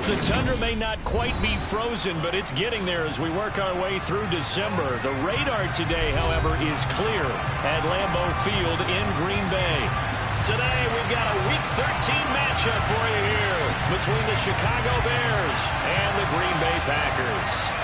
The tundra may not quite be frozen, but it's getting there as we work our way through December. The radar today, however, is clear at Lambeau Field in Green Bay. Today, we've got a Week 13 matchup for you here between the Chicago Bears and the Green Bay Packers.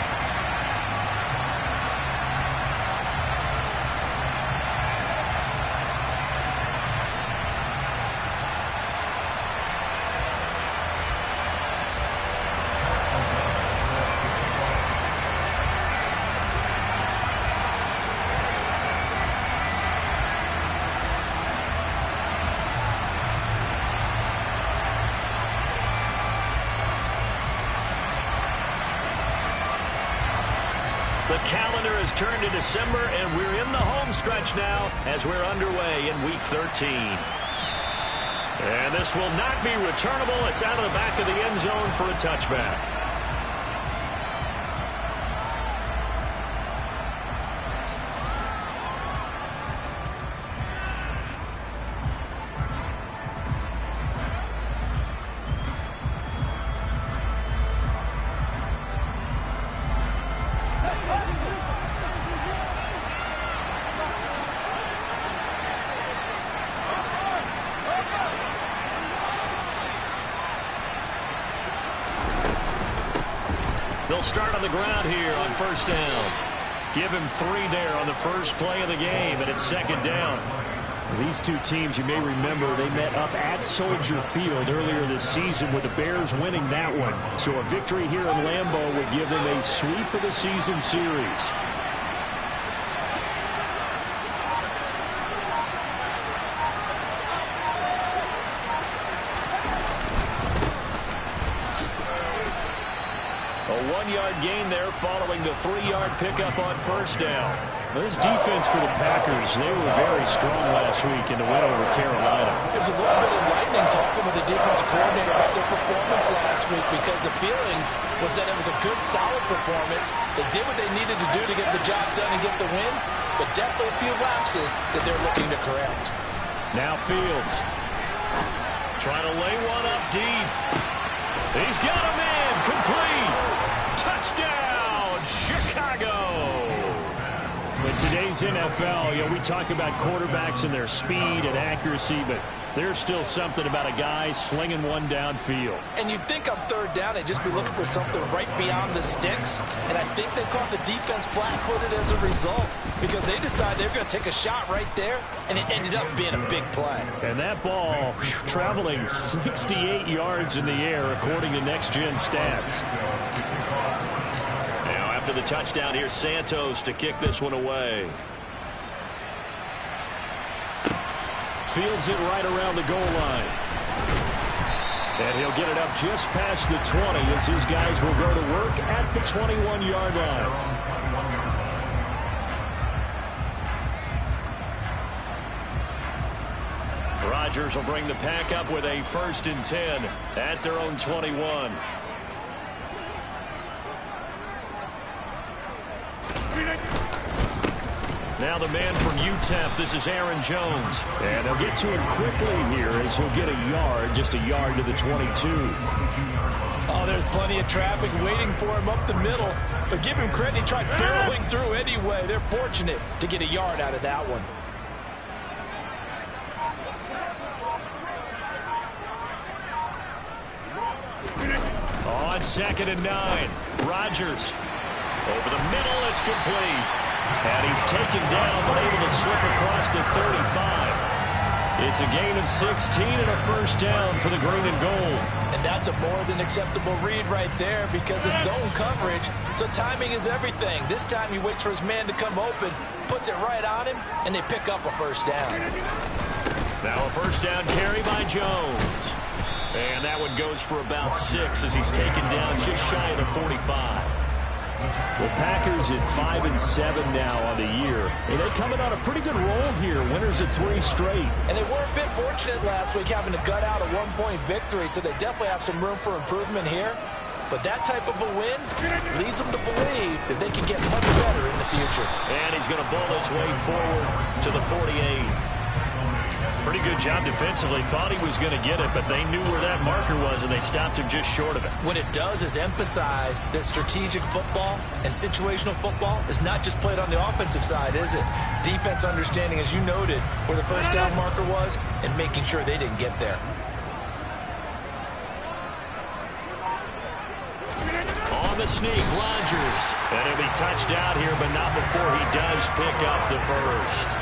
The calendar has turned to December, and we're in the home stretch now as we're underway in Week 13. And this will not be returnable. It's out of the back of the end zone for a touchback. They'll start on the ground here on first down. Give him 3 there on the first play of the game, and it's second down. These two teams, you may remember, they met up at Soldier Field earlier this season with the Bears winning that one. So a victory here in Lambeau would give them a sweep of the season series. A 1-yard gain there following the 3-yard pickup on first down. This defense for the Packers, they were very strong last week in the win over Carolina. It was a little bit enlightening talking with the defense coordinator about their performance last week because the feeling was that it was a good, solid performance. They did what they needed to do to get the job done and get the win, but definitely a few lapses that they're looking to correct. Now Fields trying to lay one up deep. He's got him in, complete. Touchdown, Chicago. In today's NFL, we talk about quarterbacks and their speed and accuracy, but there's still something about a guy slinging one downfield. And you'd think on third down they'd just be looking for something right beyond the sticks, and I think they caught the defense flat-footed as a result because they decided they were going to take a shot right there, and it ended up being a big play. And that ball traveling 68 yards in the air, according to next-gen stats. After the touchdown, here's Santos to kick this one away. Fields it right around the goal line. And he'll get it up just past the 20 as his guys will go to work at the 21-yard line. Rodgers will bring the pack up with a 1st and 10 at their own 21. Now the man from UTEP, this is Aaron Jones. And they'll get to him quickly here as he'll get a yard, just a yard to the 22. Oh, there's plenty of traffic waiting for him up the middle. But give him credit, he tried barreling through anyway. They're fortunate to get a yard out of that one. On 2nd and 9, Rodgers. Over the middle, it's complete. And he's taken down, but able to slip across the 35. It's a gain of 16 and a 1st down for the green and gold. And that's a more than acceptable read right there because it's zone coverage, so timing is everything. This time he waits for his man to come open, puts it right on him, and they pick up a 1st down. Now a 1st down carry by Jones. And that one goes for about 6 as he's taken down just shy of the 45. The Packers at 5-7 now on the year. And they're coming on a pretty good roll here. Winners of 3 straight. And they were a bit fortunate last week having to gut out a 1-point victory, so they definitely have some room for improvement here. But that type of a win leads them to believe that they can get much better in the future. And he's going to bowl his way forward to the 48. Pretty good job defensively. Thought he was going to get it, but they knew where that marker was, and they stopped him just short of it. What it does is emphasize that strategic football and situational football is not just played on the offensive side, is it? Defense understanding, as you noted, where the first down marker was and making sure they didn't get there. On the sneak, Rodgers. And he'll be touched out here, but not before he does pick up the first.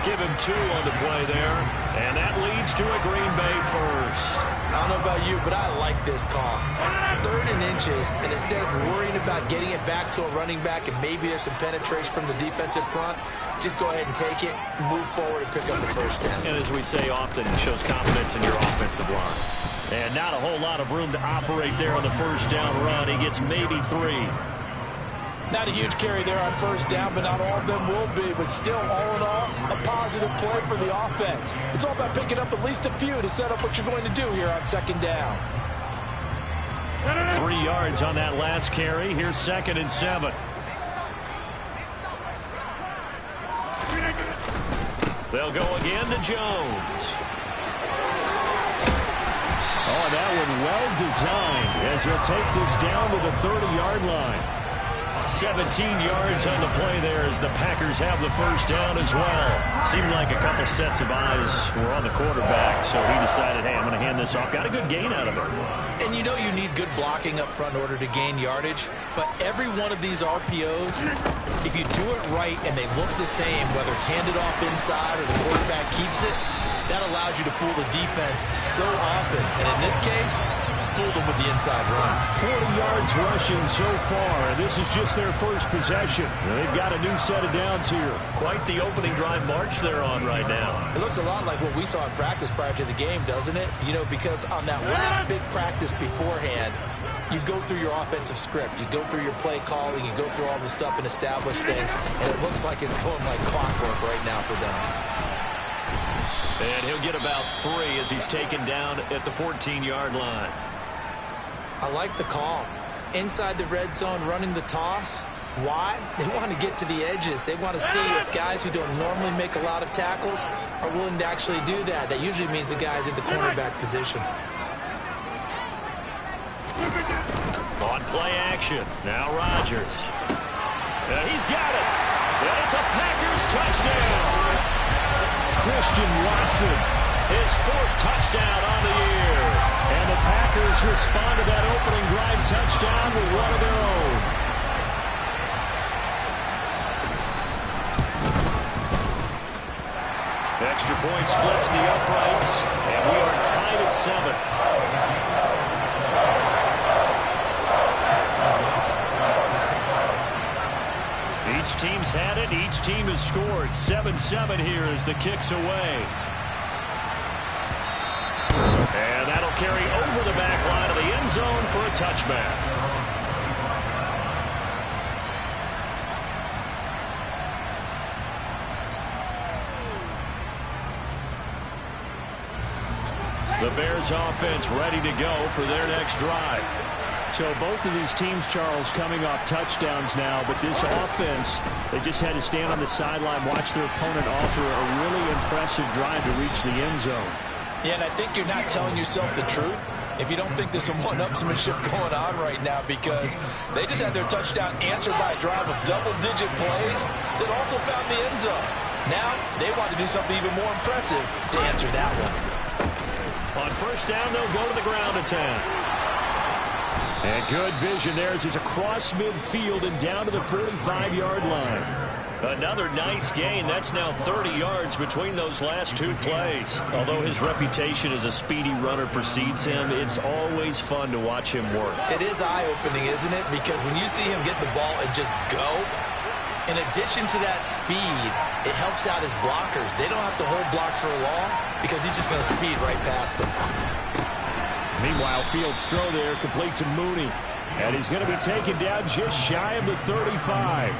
Give him 2 on the play there, and that leads to a Green Bay first. I don't know about you, but I like this call. 3rd and inches, and instead of worrying about getting it back to a running back and maybe there's some penetration from the defensive front, just go ahead and take it, move forward, and pick up the first down. And as we say often, it shows confidence in your offensive line. And not a whole lot of room to operate there on the first down run. He gets maybe 3. Not a huge carry there on first down, but not all of them will be. But still, all in all, a positive play for the offense. It's all about picking up at least a few to set up what you're going to do here on second down. 3 yards on that last carry. Here's 2nd and 7. They'll go again to Jones. Oh, that one well designed as he'll take this down to the 30-yard line. 17 yards on the play there as the Packers have the first down as well. Seemed like a couple sets of eyes were on the quarterback, so he decided, hey, I'm going to hand this off. Got a good gain out of it. And you know you need good blocking up front in order to gain yardage, but every one of these RPOs, if you do it right and they look the same, whether it's handed off inside or the quarterback keeps it, that allows you to fool the defense so often. And in this case, fooled them with the inside run. 40 yards rushing so far, and this is just their first possession. They've got a new set of downs here. Quite the opening drive march they're on right now. It looks a lot like what we saw in practice prior to the game, doesn't it? You know, because on that last big practice beforehand, you go through your offensive script. You go through your play calling. You go through all the stuff and establish things, and it looks like it's going like clockwork right now for them. And he'll get about 3 as he's taken down at the 14-yard line. I like the call. Inside the red zone, running the toss. Why? They want to get to the edges. They want to see if guys who don't normally make a lot of tackles are willing to actually do that. That usually means the guys at the cornerback position. On play action. Now Rodgers. He's got it. And it's a Packers touchdown. Christian Watson. His 4th touchdown on the year. And the Packers respond to that opening drive touchdown with one of their own. Extra point splits the uprights, and we are tied at 7. Each team's had it. Each team has scored. 7-7 here as the kick's away. And that'll carry over the back line of the end zone for a touchback. The Bears offense ready to go for their next drive. So both of these teams, Charles, coming off touchdowns now, but this offense, they just had to stand on the sideline, watch their opponent offer a really impressive drive to reach the end zone. Yeah, and I think you're not telling yourself the truth if you don't think there's some one-upsmanship going on right now, because they just had their touchdown answered by a drive of double-digit plays that also found the end zone. Now they want to do something even more impressive to answer that one. On first down, they'll go to the ground attack. And good vision there as he's across midfield and down to the 45-yard line. Another nice gain. That's now 30 yards between those last 2 plays. Although his reputation as a speedy runner precedes him, it's always fun to watch him work. It is eye-opening, isn't it? Because when you see him get the ball and just go, in addition to that speed, it helps out his blockers. They don't have to hold blocks for long because he's just going to speed right past them. Meanwhile, Fields' throw there complete to Mooney. And he's going to be taken down just shy of the 35.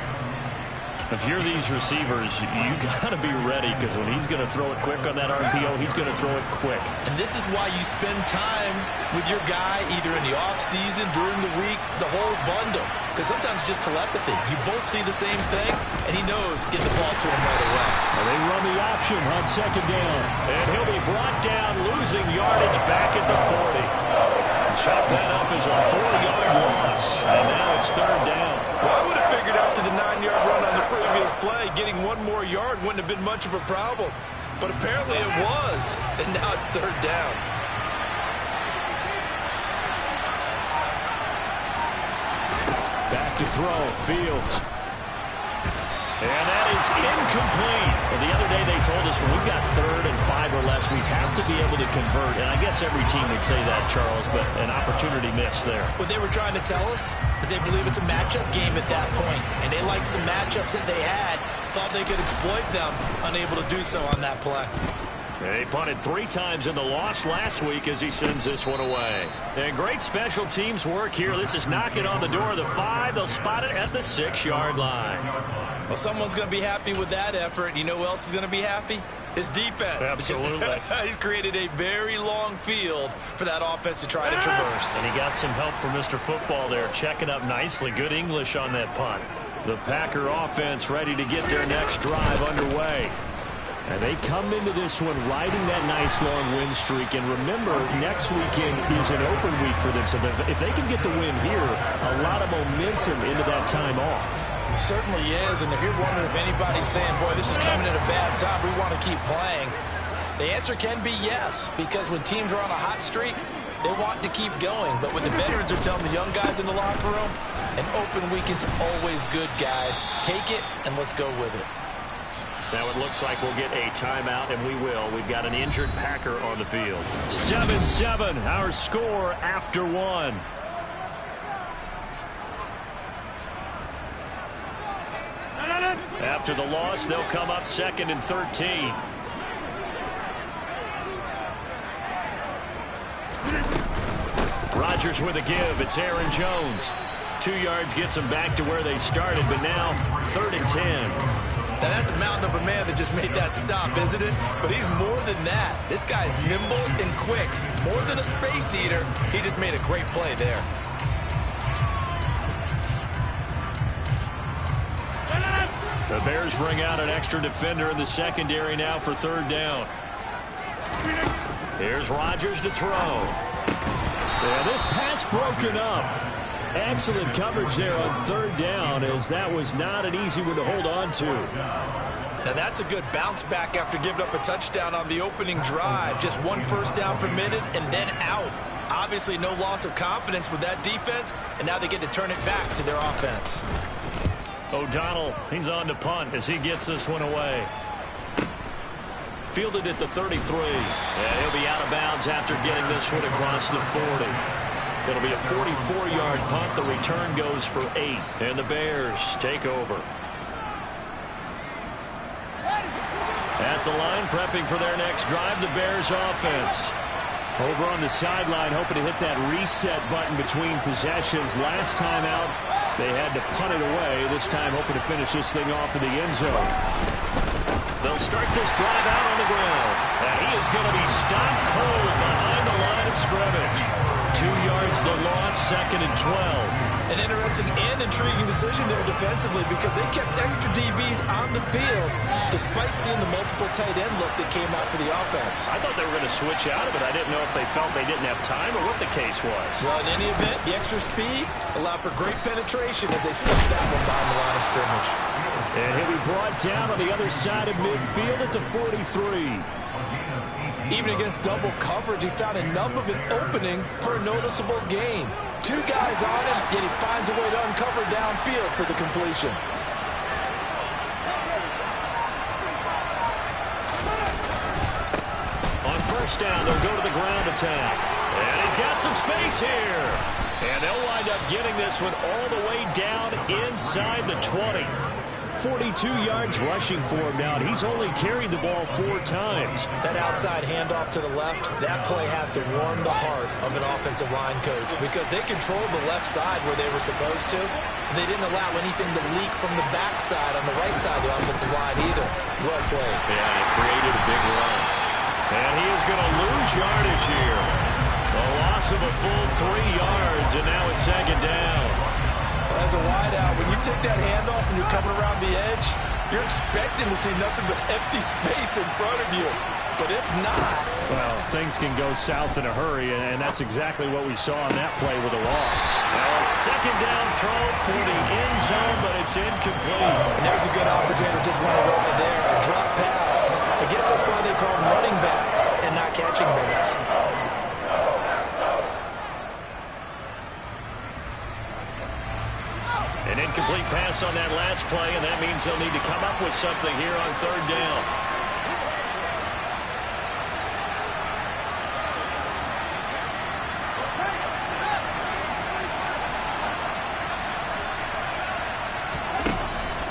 If you're these receivers, you got to be ready, because when he's going to throw it quick on that RPO, he's going to throw it quick. And this is why you spend time with your guy either in the offseason, during the week, the whole bundle. Because sometimes just telepathy. You both see the same thing, and he knows get the ball to him right away. And they run the option on second down. And he'll be brought down, losing yardage back at the 40. Chop that up as a 4-yard loss. And now it's third down. Well, I would have figured after the 9-yard run on the previous play, getting one more yard wouldn't have been much of a problem. But apparently it was. And now it's third down. Back to throw, Fields. And that is incomplete. And the other day they told us when we've got 3rd and 5 or less, we have to be able to convert. And I guess every team would say that, Charles, but an opportunity missed there. What they were trying to tell us is they believe it's a matchup game at that point. And they liked some matchups that they had, thought they could exploit them, unable to do so on that play. They punted 3 times in the loss last week as he sends this one away. And great special teams work here. This is knocking on the door of the 5. They'll spot it at the 6-yard line. Well, someone's going to be happy with that effort. You know who else is going to be happy? His defense. Absolutely. He's created a very long field for that offense to try to traverse. And he got some help from Mr. Football there, checking up nicely. Good English on that punt. The Packer offense ready to get their next drive underway. And they come into this one riding that nice long win streak. And remember, next weekend is an open week for them. So if they can get the win here, a lot of momentum into that time off. It certainly is. And if you're wondering if anybody's saying, boy, this is coming at a bad time, we want to keep playing, the answer can be yes. Because when teams are on a hot streak, they want to keep going. But when the veterans are telling the young guys in the locker room, an open week is always good, guys. Take it and let's go with it. Now it looks like we'll get a timeout, and we will. We've got an injured Packer on the field. 7-7, our score after 1. After the loss, they'll come up 2nd and 13. Rodgers with a give. It's Aaron Jones. 2 yards gets them back to where they started, but now 3rd and 10. Now, that's a mountain of a man that just made that stop, isn't it? But he's more than that. This guy's nimble and quick. More than a space eater, he just made a great play there. The Bears bring out an extra defender in the secondary now for 3rd down. Here's Rodgers to throw. Yeah, this pass broken up. Excellent coverage there on 3rd down, as that was not an easy one to hold on to. Now that's a good bounce back after giving up a touchdown on the opening drive. Just 1 first down permitted and then out. Obviously no loss of confidence with that defense, and now they get to turn it back to their offense. O'Donnell, he's on to punt as he gets this one away. Fielded at the 33. Yeah, he'll be out of bounds after getting this one across the 40. It'll be a 44-yard punt. The return goes for 8. And the Bears take over. At the line, prepping for their next drive, the Bears offense. Over on the sideline, hoping to hit that reset button between possessions. Last time out, they had to punt it away. This time, hoping to finish this thing off in the end zone. They'll start this drive out on the ground. And he is going to be stopped cold behind the line of scrimmage. 2 yards the loss, 2nd and 12. An interesting and intriguing decision there defensively, because they kept extra DBs on the field despite seeing the multiple tight end look that came out for the offense. I thought they were going to switch out of it. I didn't know if they felt they didn't have time or what the case was. Well, in any event, the extra speed allowed for great penetration as they stuffed that one behind the line of scrimmage. And he'll be brought down on the other side of midfield at the 43. Even against double coverage, he found enough of an opening for a noticeable gain. 2 guys on him, yet he finds a way to uncover downfield for the completion. On 1st down, they'll go to the ground attack. And he's got some space here. And they'll wind up getting this one all the way down inside the 20. 42 yards rushing for him now, and he's only carried the ball 4 times. That outside handoff to the left, that play has to warm the heart of an offensive line coach because they controlled the left side where they were supposed to. They didn't allow anything to leak from the backside on the right side of the offensive line either. Well played. Yeah, it created a big run. And he is going to lose yardage here. A loss of a full 3 yards, and now it's second down. As a wideout, when you take that handoff and you're coming around the edge, you're expecting to see nothing but empty space in front of you. But if not... Well, things can go south in a hurry, and that's exactly what we saw on that play with a loss. Now a second down throw for the end zone, but it's incomplete. And there's a good opportunity to just run it over there. A drop pass. I guess that's why they call them running backs and not catching backs. An incomplete pass on that last play, and that means they'll need to come up with something here on third down.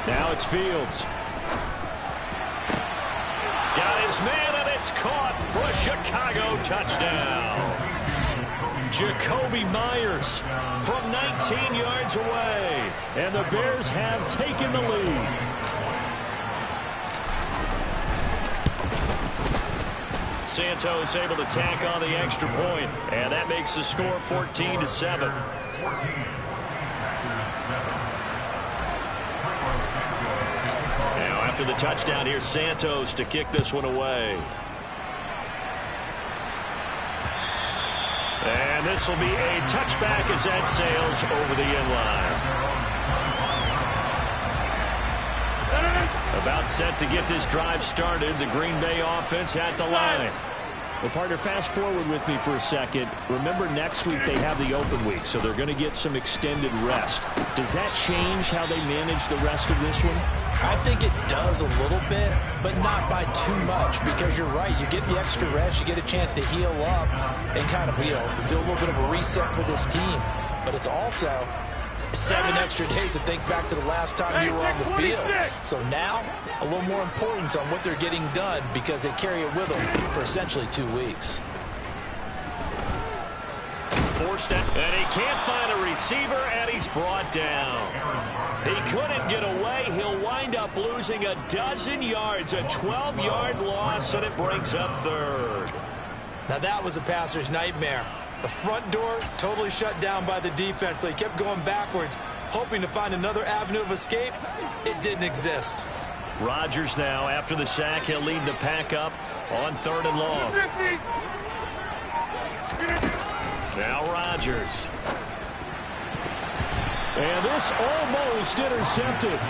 Now it's Fields. Got his man, and it's caught for a Chicago touchdown. Jacoby Myers from 19 yards away. And the Bears have taken the lead. Santos able to tack on the extra point, and that makes the score 14-7. Now after the touchdown, here's Santos to kick this one away. And this will be a touchback as that sails over the end line. About set to get this drive started. The Green Bay offense at the line. Well, partner, fast forward with me for a second. Remember, next week they have the open week, so they're going to get some extended rest. Does that change how they manage the rest of this one? I think it does a little bit, but not by too much, because you're right. You get the extra rest, you get a chance to heal up and kind of, do a little bit of a reset for this team. But it's also 7 extra days to think back to the last time you were on the field. So now, a little more importance on what they're getting done because they carry it with them for essentially 2 weeks. Forced out, and he can't find a receiver, and he's brought down. He couldn't get away. He'll wind up losing a dozen yards, a 12-yard loss, and it brings up third. Now that was a passer's nightmare. The front door totally shut down by the defense, so he kept going backwards, hoping to find another avenue of escape. It didn't exist. Rodgers now, after the sack, he'll lead the pack up on 3rd and long. Now Rodgers. And this almost intercepted.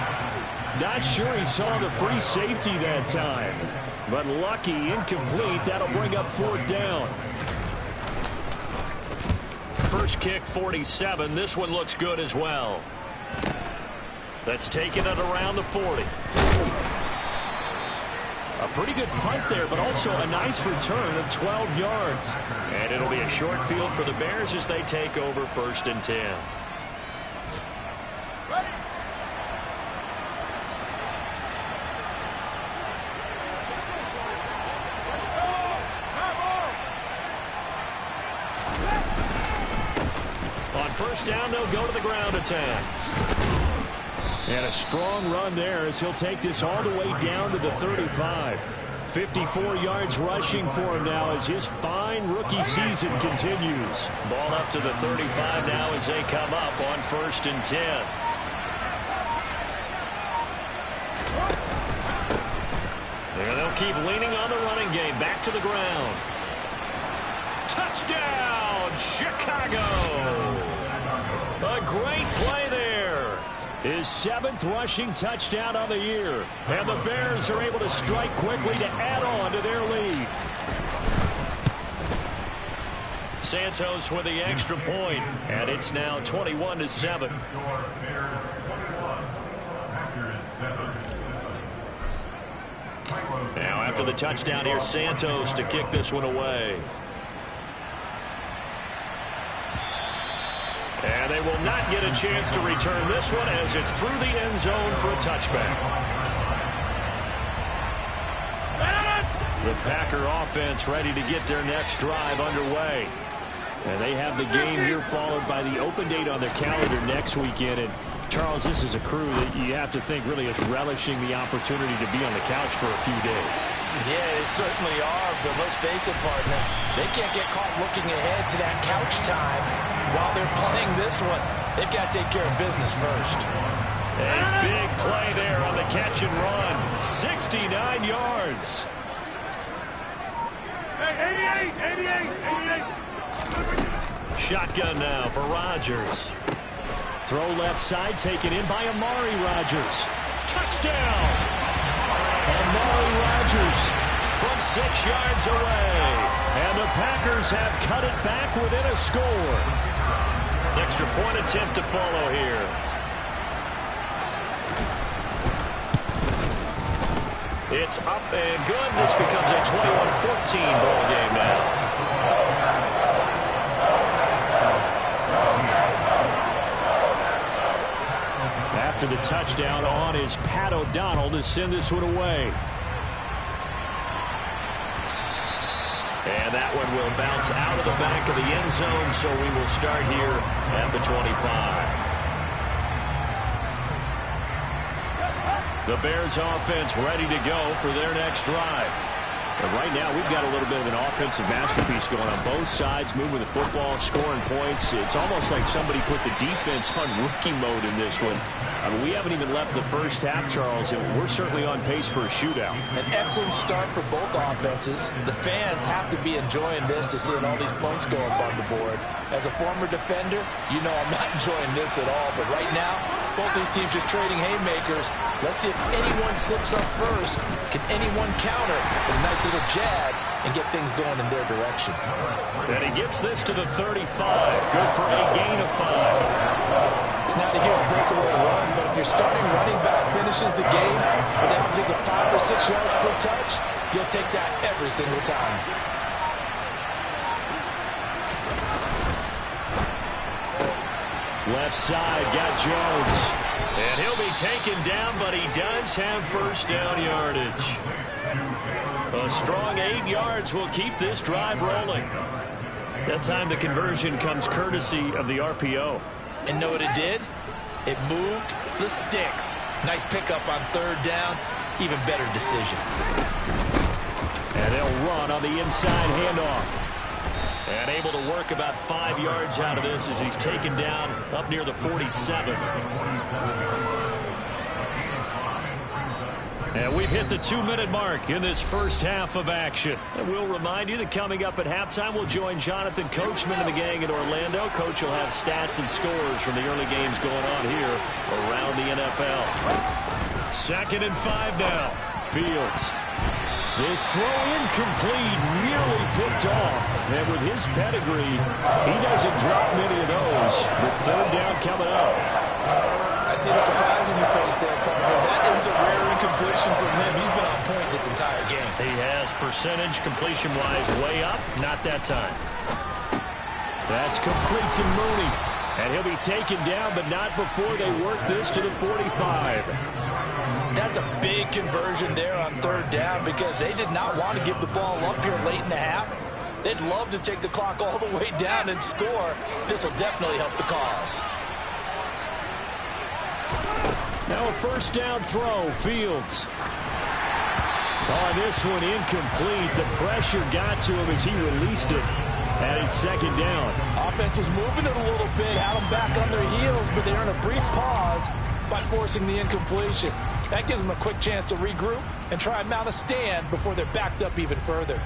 Not sure he saw the free safety that time. But lucky, incomplete. That'll bring up 4th down. First kick, 47. This one looks good as well. That's taken it around the 40. A pretty good punt there, but also a nice return of 12 yards. And it'll be a short field for the Bears as they take over 1st and 10. On 1st down, they'll go to the ground attack. And a strong run there as he'll take this all the way down to the 35. 54 yards rushing for him now as his fine rookie season continues. Ball up to the 35 now as they come up on 1st and 10. There they'll keep leaning on the running game. Back to the ground. Touchdown, Chicago! A great play there. His 7th rushing touchdown of the year. And the Bears are able to strike quickly to add on to their lead. Santos with the extra point, and it's now 21-7. Now after the touchdown, here's Santos to kick this one away. And they will not get a chance to return this one as it's through the end zone for a touchback. The Packer offense ready to get their next drive underway. And they have the game here followed by the open date on their calendar next weekend. And Charles, this is a crew that you have to think really is relishing the opportunity to be on the couch for a few days. Yeah, they certainly are, but let's face it, partner, they can't get caught looking ahead to that couch time while they're playing this one. They've got to take care of business first. A big play there on the catch and run. 69 yards. Hey, 88. Shotgun now for Rodgers. Throw left side, taken in by Amari Rodgers. Touchdown! Amari Rodgers from 6 yards away. And the Packers have cut it back within a score. Extra point attempt to follow here. It's up and good. This becomes a 21-14 ball game now. After the touchdown on is Pat O'Donnell to send this one away. And that one will bounce out of the back of the end zone, so we will start here at the 25. The Bears offense ready to go for their next drive. And right now we've got a little bit of an offensive masterpiece going on both sides, moving the football, scoring points. It's almost like somebody put the defense on rookie mode in this one. I mean, we haven't even left the first half, Charles, and we're certainly on pace for a shootout. An excellent start for both offenses. The fans have to be enjoying this to seeing all these points go up on the board. As a former defender, you know I'm not enjoying this at all. But right now, both these teams just trading haymakers. Let's see if anyone slips up first. Can anyone counter with a nice little jab and get things going in their direction? And he gets this to the 35. Good for a gain of 5. It's not a huge breakaway run, but if your starting running back finishes the game with averages of 5 or 6 yards per touch, you'll take that every single time. Left side, got Jones. And he'll be taken down, but he does have first down yardage. A strong 8 yards will keep this drive rolling. That time the conversion comes courtesy of the RPO. And know what it did? It moved the sticks. Nice pickup on third down. Even better decision. And they'll run on the inside handoff. And able to work about 5 yards out of this as he's taken down up near the 47. And we've hit the 2-minute mark in this first half of action. And we'll remind you that coming up at halftime, we'll join Jonathan Coachman and the gang in Orlando. Coach will have stats and scores from the early games going on here around the NFL. 2nd and 5 now. Fields. This throw incomplete, nearly picked off. And with his pedigree, he doesn't drop many of those. With third down coming up. I see the surprise in your face there, partner. That is a rare incompletion from him. He's been on point this entire game. He has percentage completion-wise way up. Not that time. That's complete to Mooney. And he'll be taken down, but not before they work this to the 45. That's a big conversion there on third down because they did not want to give the ball up here late in the half. They'd love to take the clock all the way down and score. This will definitely help the cause. Now a first down throw, Fields. On this one, incomplete. The pressure got to him as he released it. And it's 2nd down. Offense was moving it a little bit, had them back on their heels, but they earn a brief pause by forcing the incompletion. That gives them a quick chance to regroup and try and mount a stand before they're backed up even further.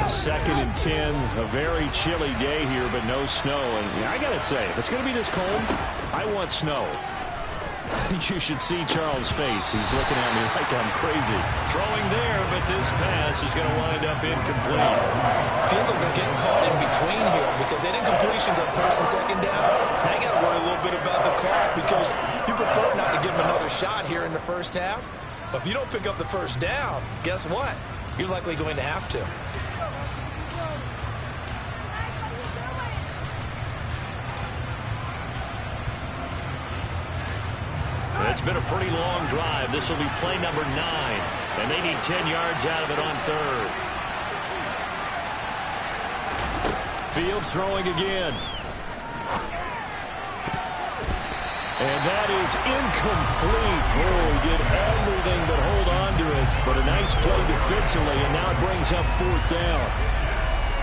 2nd and 10, a very chilly day here, but no snow. And I got to say, if it's going to be this cold, I want snow. You should see Charles' face. He's looking at me like I'm crazy. Throwing there, but this pass is going to wind up incomplete. Feels like they're getting caught in between here because they had incompletions on 1st and 2nd down. Now you got to worry a little bit about the clock because you prefer not to give them another shot here in the first half. But if you don't pick up the first down, guess what? You're likely going to have to. been a pretty long drive. This will be play number 9, and they need 10 yards out of it on third. Fields throwing again. And that is incomplete. Oh, he did everything but hold on to it. But a nice play defensively, and now it brings up 4th down.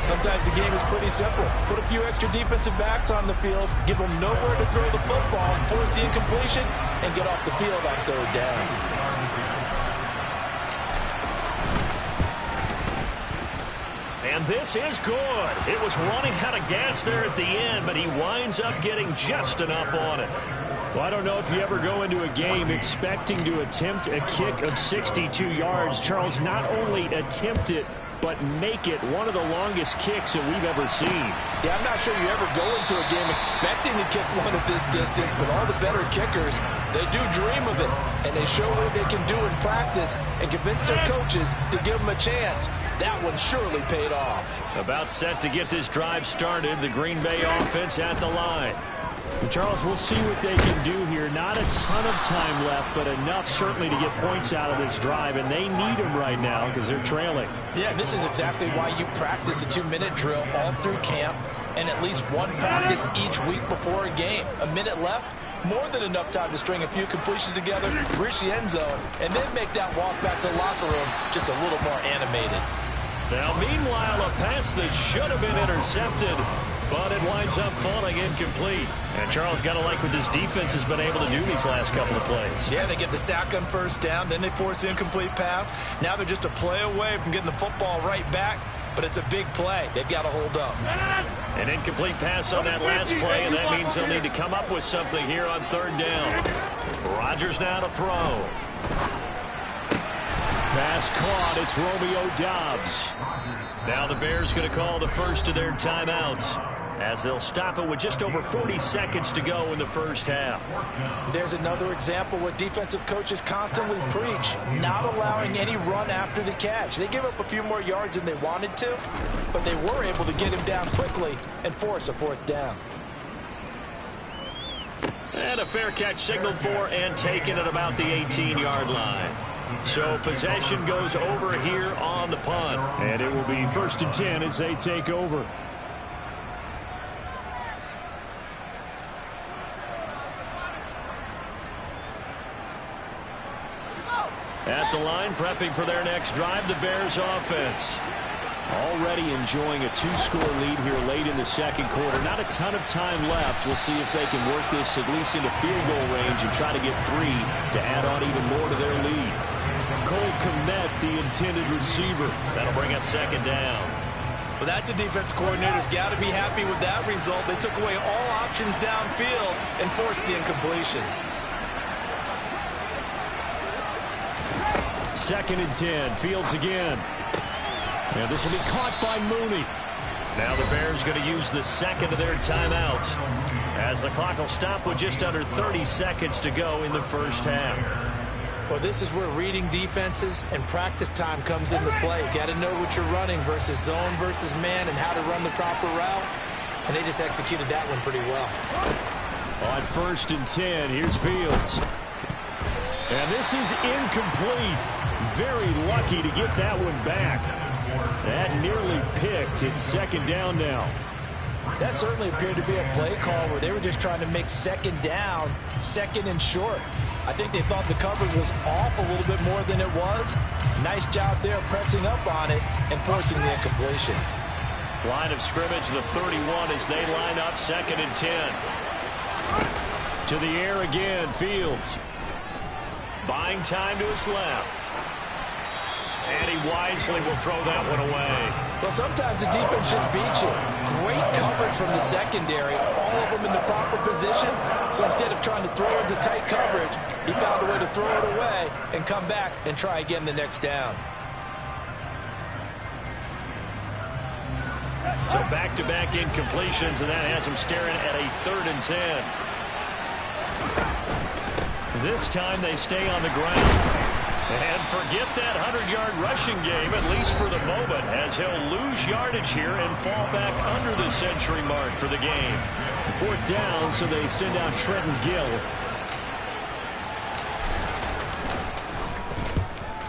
Sometimes the game is pretty simple. Put a few extra defensive backs on the field, give them nowhere to throw the football, force the incompletion, and get off the field on 3rd down. And this is good. It was running out of gas there at the end, but he winds up getting just enough on it. Well, I don't know if you ever go into a game expecting to attempt a kick of 62 yards. Charles, not only attempt it, but make it one of the longest kicks that we've ever seen. Yeah, I'm not sure you ever go into a game expecting to kick one at this distance, but all the better kickers, they do dream of it, and they show what they can do in practice and convince their coaches to give them a chance. That one surely paid off. About set to get this drive started, the Green Bay offense at the line. And Charles, we'll see what they can do here. Not a ton of time left, but enough certainly to get points out of this drive, and they need them right now because they're trailing. Yeah, this is exactly why you practice a 2-minute drill all through camp and at least one practice each week before a game. A minute left, more than enough time to string a few completions together, reach the end zone, and then make that walk back to the locker room just a little more animated. Now, meanwhile, a pass that should have been intercepted, but it winds up falling incomplete. And Charles, got to like what this defense has been able to do these last couple of plays. Yeah, they get the sack on 1st down, then they force the incomplete pass. Now they're just a play away from getting the football right back, but it's a big play. They've got to hold up. An incomplete pass on that last play, and that means they'll need to come up with something here on 3rd down. Rodgers now to throw. Pass caught. It's Romeo Doubs. Now the Bears going to call the first of their timeouts, as they'll stop it with just over 40 seconds to go in the first half. There's another example what defensive coaches constantly preach, not allowing any run after the catch. They give up a few more yards than they wanted to, but they were able to get him down quickly and force a 4th down. And a fair catch signaled for and taken at about the 18-yard line. So possession goes over here on the punt. And it will be 1st and 10 as they take over. At the line, prepping for their next drive, the Bears offense. Already enjoying a 2-score lead here late in the 2nd quarter. Not a ton of time left. We'll see if they can work this at least into field goal range and try to get 3 to add on even more to their lead. Cole Kmet, the intended receiver. That'll bring up 2nd down. Well, that's a defensive coordinator's got to be happy with that result. They took away all options downfield and forced the incompletion. 2nd and 10. Fields again. And this will be caught by Mooney. Now the Bears going to use the 2nd of their timeouts, as the clock will stop with just under 30 seconds to go in the first half. Well, this is where reading defenses and practice time comes into play. Got to know what you're running versus zone versus man and how to run the proper route. And they just executed that one pretty well. On 1st and 10, here's Fields. And this is incomplete. Very lucky to get that one back. That nearly picked. It's 2nd down now. That certainly appeared to be a play call where they were just trying to make 2nd down, 2nd and short. I think they thought the coverage was off a little bit more than it was. Nice job there pressing up on it and forcing the incompletion. Line of scrimmage, the 31 as they line up 2nd and 10. To the air again, Fields. Buying time to his left. And he wisely will throw that one away. Well, sometimes the defense just beats you. Great coverage from the secondary, all of them in the proper position. So instead of trying to throw into tight coverage, he found a way to throw it away and come back and try again the next down. So back-to-back incompletions, and that has him staring at a 3rd and 10. This time they stay on the ground. And forget that 100-yard rushing game, at least for the moment, as he'll lose yardage here and fall back under the century mark for the game. 4th down, so they send out Trenton Gill.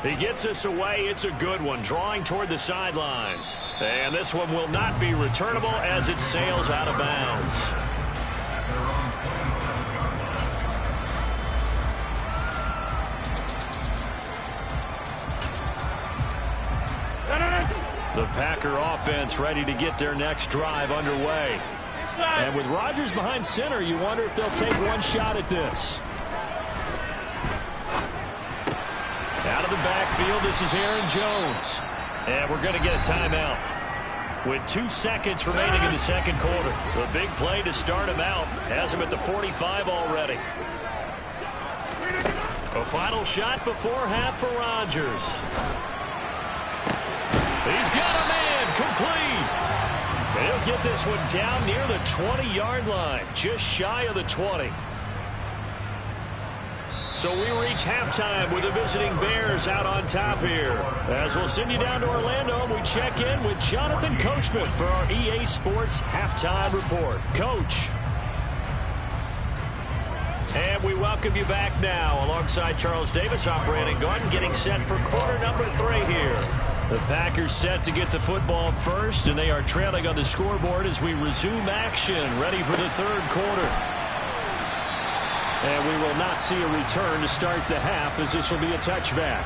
He gets us away. It's a good one, drawing toward the sidelines. And this one will not be returnable as it sails out of bounds. The Packer offense ready to get their next drive underway. And with Rodgers behind center, you wonder if they'll take one shot at this. Out of the backfield, this is Aaron Jones. And we're going to get a timeout. With 2 seconds remaining in the second quarter. The big play to start him out. Has him at the 45 already. A final shot before half for Rodgers. He's got a man complete. And he'll get this one down near the 20-yard line. Just shy of the 20. So we reach halftime with the visiting Bears out on top here. As we'll send you down to Orlando, we check in with Jonathan Coachman for our EA Sports Halftime Report. Coach. And we welcome you back now alongside Charles Davis, operating gun, getting set for quarter number 3 here. The Packers set to get the football first, and they are trailing on the scoreboard as we resume action, ready for the third quarter. And we will not see a return to start the half, as this will be a touchback.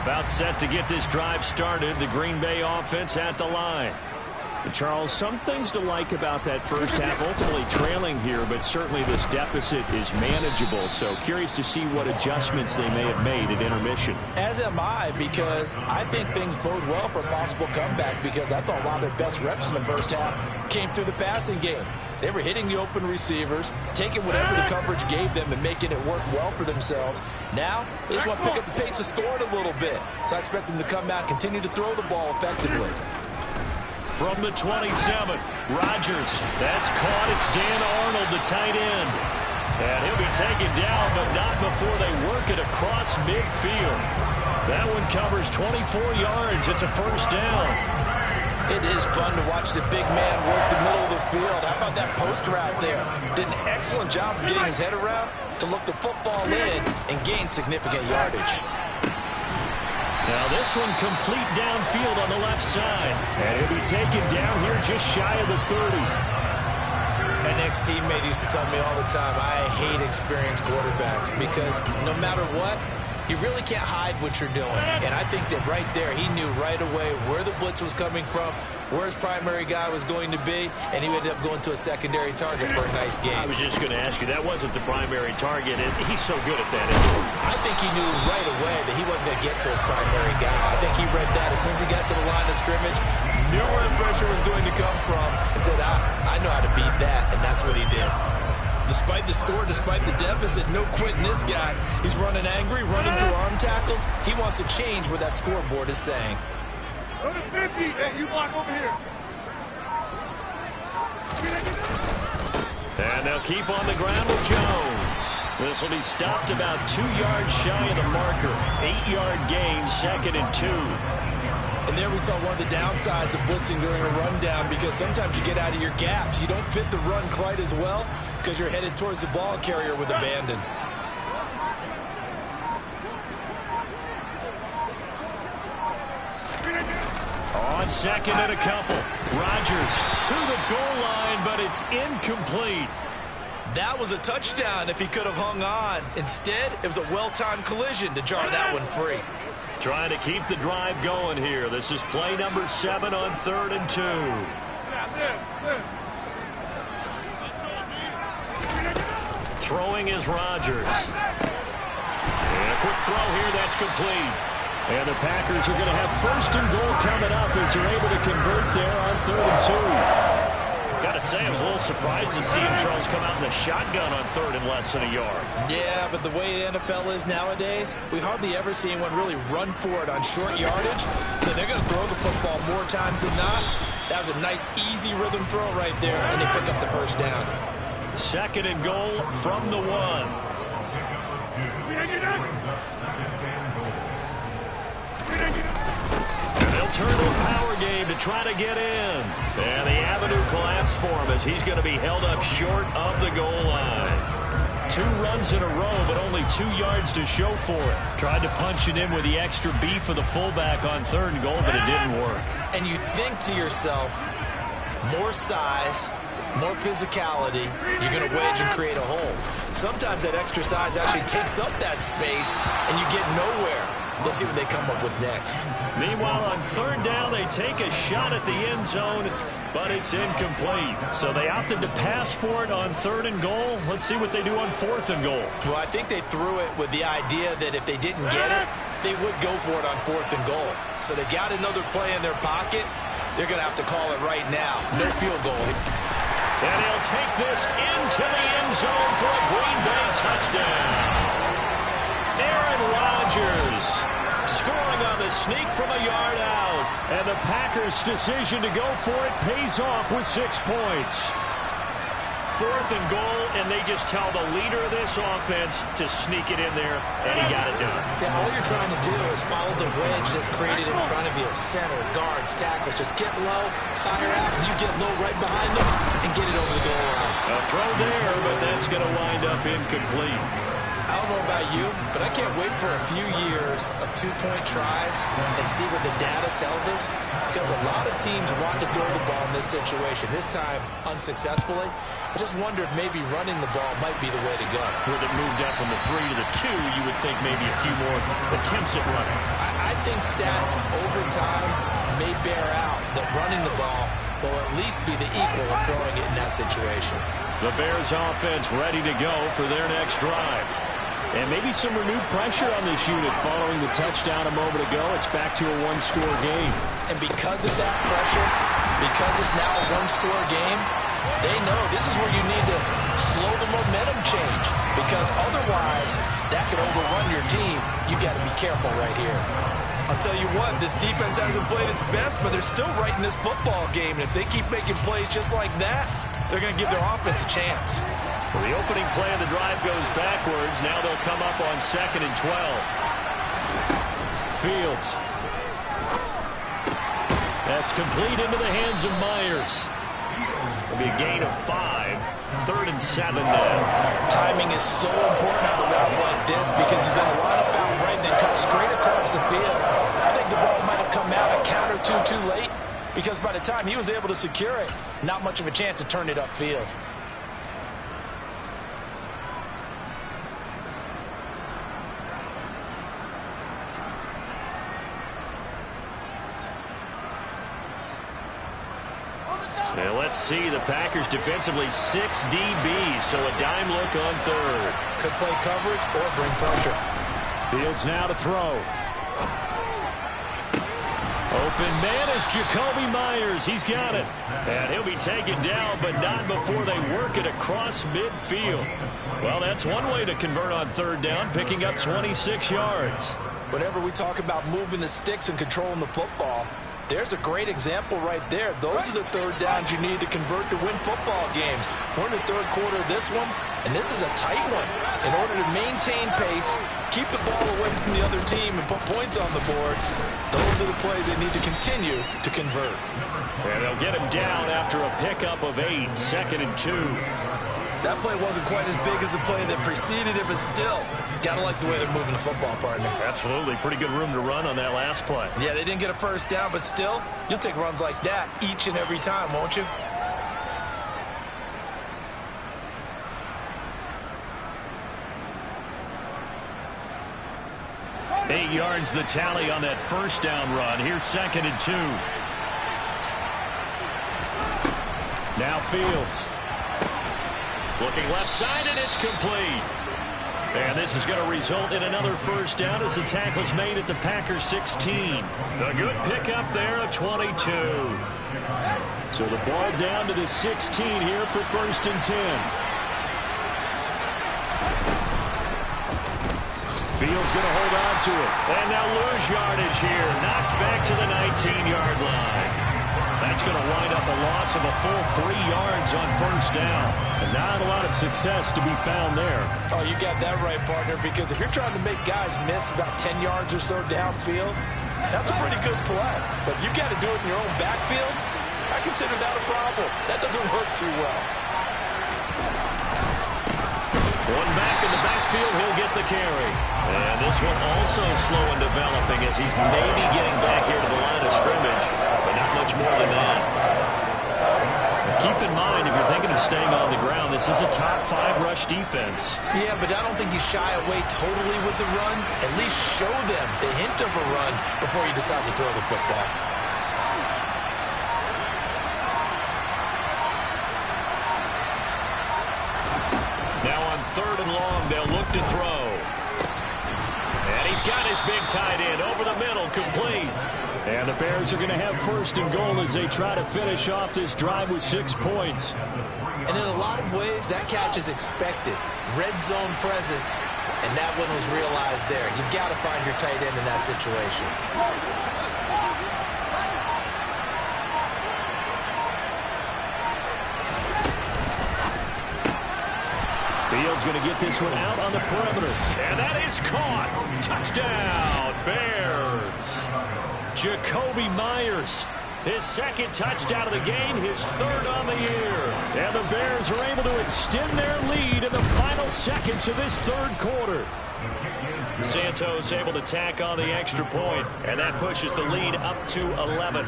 About set to get this drive started, the Green Bay offense at the line. Charles, some things to like about that first half. Ultimately trailing here, but certainly this deficit is manageable. So curious to see what adjustments they may have made at intermission. As am I, because I think things bode well for a possible comeback, because I thought a lot of their best reps in the first half came through the passing game. They were hitting the open receivers, taking whatever the coverage gave them and making it work well for themselves. Now, they just want to pick up the pace of scoring a little bit. So I expect them to come out and continue to throw the ball effectively. From the 27, Rodgers. That's caught. It's Dan Arnold, the tight end. And he'll be taken down, but not before they work it across midfield. That one covers 24 yards. It's a first down. It is fun to watch the big man work the middle of the field. How about that post route there? Did an excellent job of getting his head around to look the football in and gain significant yardage. Now this one complete downfield on the left side. And he'll be taken down here just shy of the 30. An ex-teammate used to tell me all the time, I hate experienced quarterbacks, because no matter what, you really can't hide what you're doing. And I think that right there, he knew right away where the blitz was coming from, where his primary guy was going to be, and he ended up going to a secondary target for a nice game. I was just going to ask you, that wasn't the primary target, and he's so good at that. I think he knew right away that he wasn't going to get to his primary guy. I think he read that as soon as he got to the line of scrimmage, knew where the pressure was going to come from, and said, I know how to beat that, and that's what he did. Despite the score, despite the deficit, no quitting this guy. He's running angry, running through arm tackles. He wants to change what that scoreboard is saying. Go to 50. Hey, you block over here. And they'll keep on the ground with Jones. This will be stopped about 2 yards shy of the marker. 8-yard gain, 2nd and 2. And there we saw one of the downsides of blitzing during a rundown, because sometimes you get out of your gaps. You don't fit the run quite as well because you're headed towards the ball carrier with abandon. On 2nd and a couple. Rodgers to the goal line, but it's incomplete. That was a touchdown if he could have hung on. Instead, it was a well-timed collision to jar that one free. Trying to keep the drive going here. This is play number 7 on 3rd and 2. Throwing is Rodgers. And a quick throw here, that's complete. And the Packers are going to have 1st and goal coming up as they're able to convert there on 3rd and 2. Gotta say, I was a little surprised to see him, Charles, come out in the shotgun on 3rd and less than a yard. Yeah, but the way the NFL is nowadays, we hardly ever see anyone really run for it on short yardage. So they're going to throw the football more times than not. That was a nice, easy rhythm throw right there, and they pick up the first down. 2nd and goal from the 1. And they'll turn to a power game to try to get in. And the avenue collapsed for him as he's going to be held up short of the goal line. 2 runs in a row, but only 2 yards to show for it. Tried to punch it in with the extra beef for the fullback on 3rd and goal, but it didn't work. And you think to yourself, more size, more physicality, you're going to wedge and create a hole. Sometimes that extra size actually takes up that space, and you get nowhere. Let's see what they come up with next. Meanwhile, on 3rd down, they take a shot at the end zone, but it's incomplete. So they opted to pass for it on 3rd and goal. Let's see what they do on 4th and goal. Well, I think they threw it with the idea that if they didn't get it, they would go for it on 4th and goal. So they got another play in their pocket. They're going to have to call it right now. No field goal. And he'll take this into the end zone for a Green Bay touchdown. Aaron Rodgers scoring on the sneak from a yard out. And the Packers' decision to go for it pays off with 6 points. 4th and goal, and they just tell the leader of this offense to sneak it in there, and he got it done. Yeah, all you're trying to do is follow the wedge that's created in front of you. Center, guards, tackles. Just get low, fire out, and you get low right behind them and get it over the goal line. A throw there, but that's going to wind up incomplete. I don't know about you, but I can't wait for a few years of 2-point tries and see what the data tells us, because a lot of teams want to throw the ball in this situation, this time unsuccessfully. I just wonder if maybe running the ball might be the way to go. With it moved up from the 3 to the 2, you would think maybe a few more attempts at running. I think stats over time may bear out that running the ball will at least be the equal of throwing it in that situation. The Bears offense ready to go for their next drive. And maybe some renewed pressure on this unit following the touchdown a moment ago. It's back to a 1-score game. And because of that pressure, because it's now a 1-score game, they know this is where you need to slow the momentum change, because otherwise that could overrun your team. You got to be careful right here. I'll tell you what, this defense hasn't played its best, but they're still right in this football game. And if they keep making plays just like that, they're going to give their offense a chance. Well, the opening play of the drive goes backwards. Now they'll come up on 2nd and 12. Fields. That's complete into the hands of Myers. It'll be a gain of 5. 3rd and 7 now. Timing is so important on a route like this, because he's going to line up out right and then cut straight across the field. I think the ball might have come out a count or two too late, because by the time he was able to secure it, not much of a chance to turn it upfield. And let's see, the Packers defensively 6 DBs, so a dime look on 3rd. Could play coverage or bring pressure. Fields now to throw. Open man is Jacoby Myers. He's got it. And he'll be taken down, but not before they work it across midfield. Well, that's one way to convert on 3rd down, picking up 26 yards. Whenever we talk about moving the sticks and controlling the football, there's a great example right there. Those are the 3rd downs you need to convert to win football games. We're in the 3rd quarter of this one, and this is a tight one. In order to maintain pace, keep the ball away from the other team, and put points on the board, those are the plays they need to continue to convert. And they'll get him down after a pickup of 8, 2nd and 2. That play wasn't quite as big as the play that preceded it, but still, gotta like the way they're moving the football, partner. Absolutely. Pretty good room to run on that last play. Yeah, they didn't get a 1st down, but still, you'll take runs like that each and every time, won't you? Eight yards the tally on that 1st down run. Here's 2nd and 2. Now Fields. Looking left side, and it's complete. And this is going to result in another 1st down as the tackle's made at the Packers 16. A good pickup there, a 22. So the ball down to the 16 here for 1st and 10. Fields going to hold on to it. And they'll lose yardage here. Knocked back to the 19-yard line. That's going to wind up a loss of a full 3 yards on 1st down. And not a lot of success to be found there. Oh, you got that right, partner, because if you're trying to make guys miss about 10 yards or so downfield, That's a pretty good play. But if you got to do it in your own backfield, I consider that a problem. That doesn't work too well. One back in the backfield, he'll get the carry. And this one also slow in developing as he's maybe getting back here to the line of scrimmage, but not much more than that. Keep in mind, if you're thinking of staying on the ground, this is a top 5 rush defense. Yeah, but I don't think you shy away totally with the run. At least show them the hint of a run before you decide to throw the football. Now on 3rd and long, they'll look to throw. And he's got his big tight end over the middle, complete. And the Bears are going to have 1st and goal as they try to finish off this drive with 6 points. And in a lot of ways, that catch is expected. Red zone presence, and that one was realized there. You've got to find your tight end in that situation. Fields going to get this one out on the perimeter. And that is caught. Touchdown, Bears. Jacoby Myers, his 2nd touchdown of the game, his 3rd on the year. And the Bears are able to extend their lead in the final seconds of this 3rd quarter. Santos able to tack on the extra point, and that pushes the lead up to 11.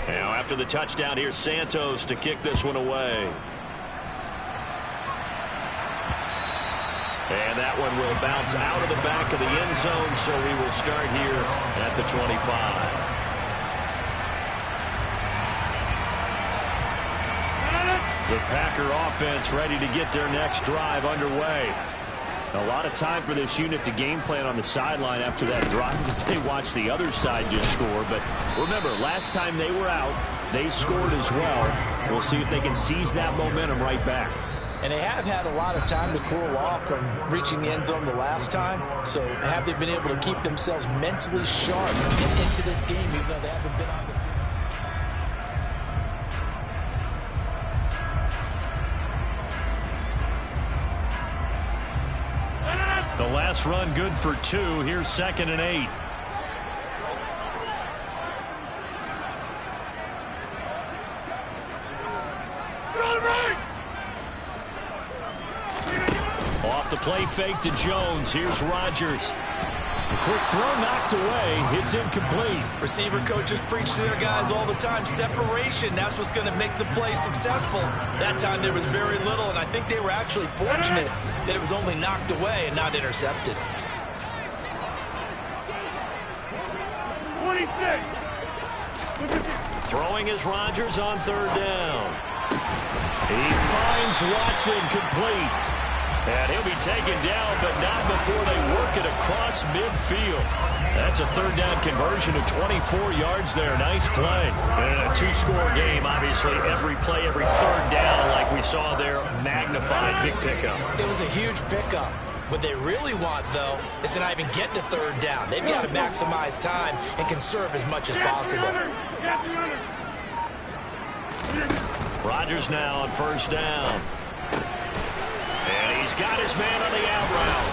Now after the touchdown, here's Santos to kick this one away. And that one will bounce out of the back of the end zone, so we will start here at the 25. The Packer offense ready to get their next drive underway. A lot of time for this unit to game plan on the sideline after that drive that they watched the other side just score. But remember, last time they were out, they scored as well. We'll see if they can seize that momentum right back. And they have had a lot of time to cool off from reaching the end zone the last time. So have they been able to keep themselves mentally sharp and into this game, even though they haven't been on the The last run good for 2. Here's 2nd and 8. Off the play fake to Jones. Here's Rodgers. A quick throw knocked away. It's incomplete. Receiver coaches preach to their guys all the time. Separation, that's what's going to make the play successful. That time there was very little, and I think they were actually fortunate that it was only knocked away and not intercepted. 26. Throwing is Rodgers on 3rd down. He finds Watson complete. And he'll be taken down, but not before they work it across midfield. That's a 3rd down conversion of 24 yards there. Nice play. And a 2-score game, obviously. Every play, every 3rd down, like we saw there, magnified. Big pickup. It was a huge pickup. What they really want, though, is to not even get to 3rd down. They've got to maximize time and conserve as much as possible. Rodgers now on 1st down. And he's got his man on the out route.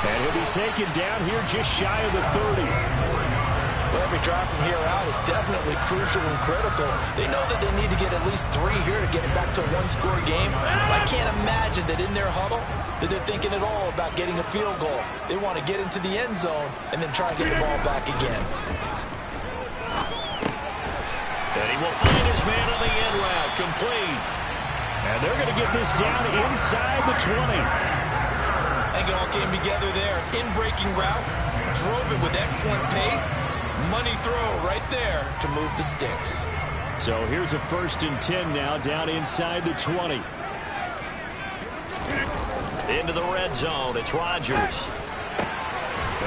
And he'll be taken down here just shy of the 30. Well, every drive from here out is definitely crucial and critical. They know that they need to get at least 3 here to get it back to a 1-score game. I can't imagine that in their huddle that they're thinking at all about getting a field goal. They want to get into the end zone and then try and get the ball back again. And he will find his man on the end route, complete. And they're going to get this down inside the 20. I think it all came together there. In-breaking route, drove it with excellent pace. Money throw right there to move the sticks. So here's a 1st and 10 now, down inside the 20. Into the red zone, it's Rodgers.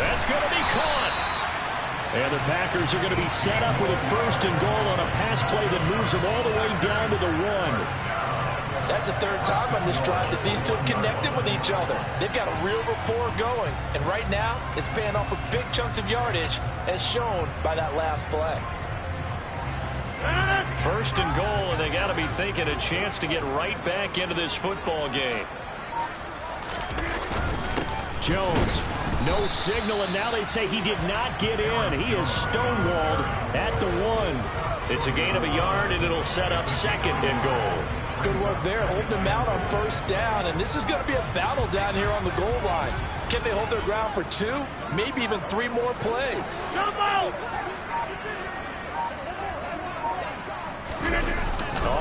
That's going to be caught. And the Packers are going to be set up with a 1st and goal on a pass play that moves them all the way down to the 1. That's the 3rd time on this drive that these two have connected with each other. They've got a real rapport going. And right now, it's paying off with big chunks of yardage, as shown by that last play. 1st and goal, and they got to be thinking a chance to get right back into this football game. Jones No signal, and now they say he did not get in. He is stonewalled at the 1. It's a gain of a yard, and it'll set up 2nd and goal. Good work there, holding them out on 1st down, and this is going to be a battle down here on the goal line. Can they hold their ground for 2, maybe even 3 more plays? Jump out!